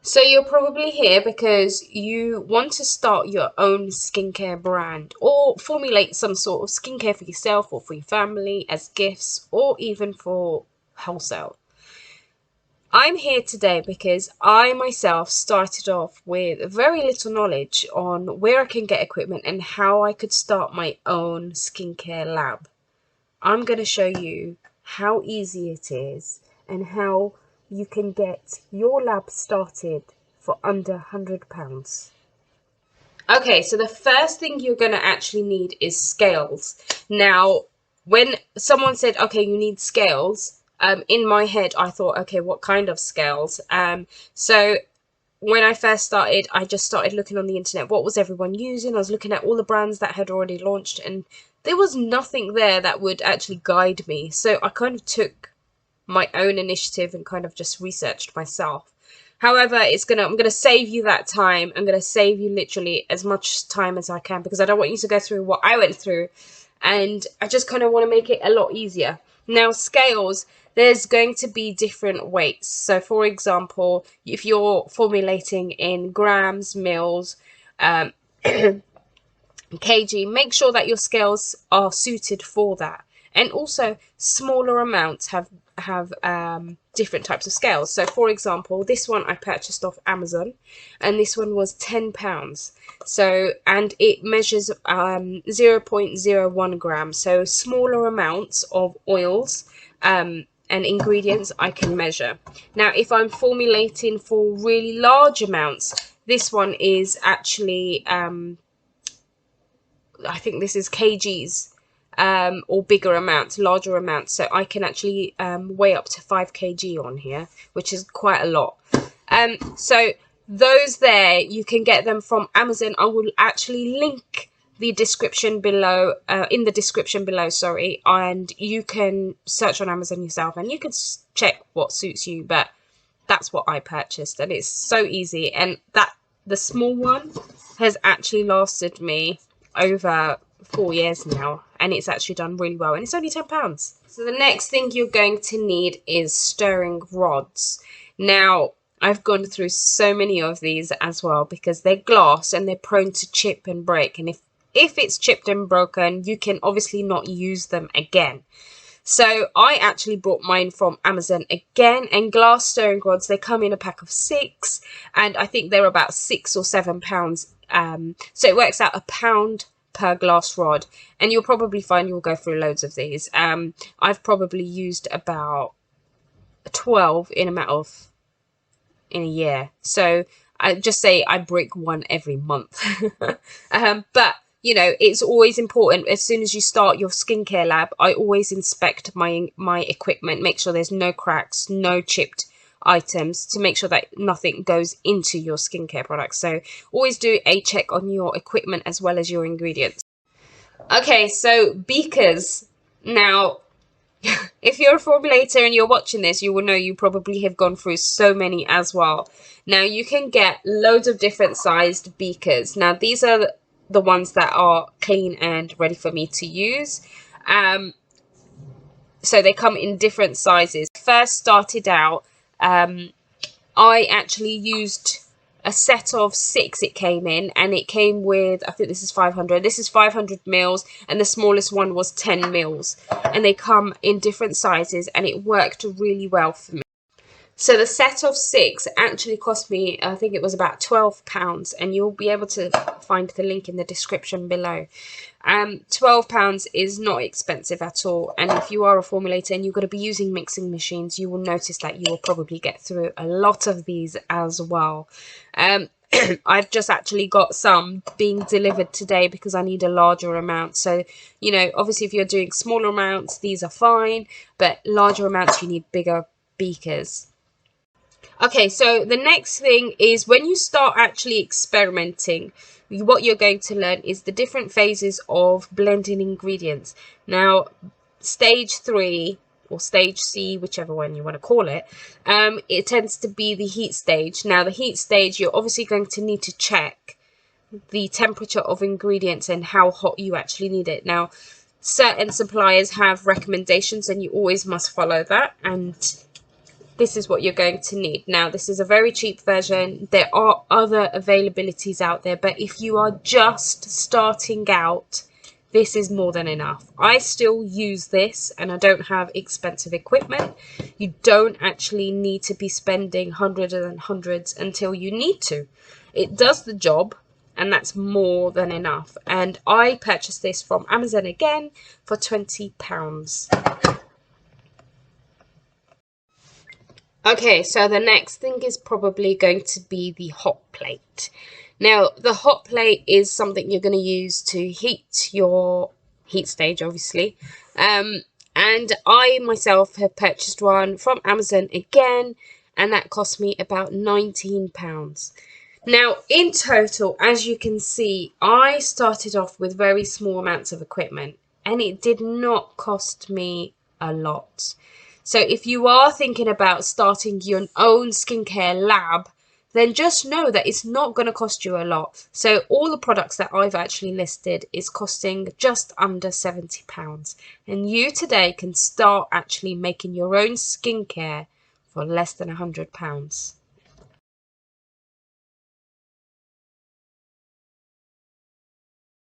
So you're probably here because you want to start your own skincare brand or formulate some sort of skincare for yourself or for your family as gifts or even for wholesale. I'm here today because I myself started off with very little knowledge on where I can get equipment and how I could start my own skincare lab. I'm going to show you how easy it is and how you can get your lab started for under £100. Okay, so the first thing you're going to actually need is scales. Now, when someone said, okay, you need scales, in my head, I thought, okay, what kind of scales? So when I first started, I just started looking on the internet. What was everyone using? I was looking at all the brands that had already launched, and there was nothing there that would actually guide me. So I kind of took my own initiative and kind of just researched myself. However, I'm gonna save you that time. I'm gonna save you literally as much time as I can because I don't want you to go through what I went through, and I just kind of want to make it a lot easier. Now, scales, there's going to be different weights. So, for example, if you're formulating in grams, mils, kg, make sure that your scales are suited for that. And also, smaller amounts have different types of scales. So, for example, this one I purchased off Amazon, and this one was £10. So, and it measures 0.01 grams. So, smaller amounts of oils and ingredients I can measure. Now, if I'm formulating for really large amounts, this one is actually I think this is kgs, or bigger amounts, larger amounts. So I can actually weigh up to 5 kg on here, which is quite a lot. So those there, you can get them from Amazon. I will actually link the description below, in the description below, sorry, and you can search on Amazon yourself and you can check what suits you. But that's what I purchased, and it's so easy. And that the small one has actually lasted me over 4 years now, and it's actually done really well, and it's only £10. So the next thing you're going to need is stirring rods. Now, I've gone through so many of these as well because they're glass and they're prone to chip and break, and if it's chipped and broken, you can obviously not use them again. So I actually bought mine from Amazon again, and glass stirring rods, they come in a pack of 6, and I think they're about £6 or £7. So it works out £1 per glass rod, and you'll probably find you'll go through loads of these. I've probably used about 12 in a year. So I just say I break one every month. But you know, it's always important as soon as you start your skincare lab, I always inspect my equipment, make sure there's no cracks, no chipped items, to make sure that nothing goes into your skincare products. So always do a check on your equipment as well as your ingredients. Okay, so Beakers. Now, if you're a formulator and you're watching this, you will know you probably have gone through so many as well. Now, you can get loads of different sized beakers. Now, these are the ones that are clean and ready for me to use. So they come in different sizes. First started out, I actually used a set of 6. It came in, and it came with, I think this is 500. This is 500 mils, and the smallest one was 10 mils. And they come in different sizes, and it worked really well for me. So the set of 6 actually cost me, I think it was about £12, and you'll be able to find the link in the description below. £12 is not expensive at all, and if you are a formulator and you're going to be using mixing machines, you will notice that you will probably get through a lot of these as well. I've just actually got some being delivered today because I need a larger amount. So, you know, obviously if you're doing smaller amounts, these are fine, but larger amounts, you need bigger beakers. Okay, so the next thing is when you start actually experimenting, what you're going to learn is the different phases of blending ingredients. Now, stage 3 or stage C, whichever one you want to call it, it tends to be the heat stage. Now, the heat stage, you're obviously going to need to check the temperature of ingredients and how hot you actually need it. Now, certain suppliers have recommendations and you always must follow that, and this is what you're going to need. Now, this is a very cheap version. There are other availabilities out there, but if you are just starting out, this is more than enough. I still use this and I don't have expensive equipment. You don't actually need to be spending hundreds and hundreds until you need to. It does the job, and that's more than enough. And I purchased this from Amazon again for £20. Okay, so the next thing is probably going to be the hot plate. Now, the hot plate is something you're going to use to heat your heat stage, obviously. And I myself have purchased one from Amazon again, and that cost me about £19. Now, in total, as you can see, I started off with very small amounts of equipment, and it did not cost me a lot. So if you are thinking about starting your own skincare lab, then just know that it's not going to cost you a lot. So all the products that I've actually listed is costing just under £70. And you today can start actually making your own skincare for less than £100.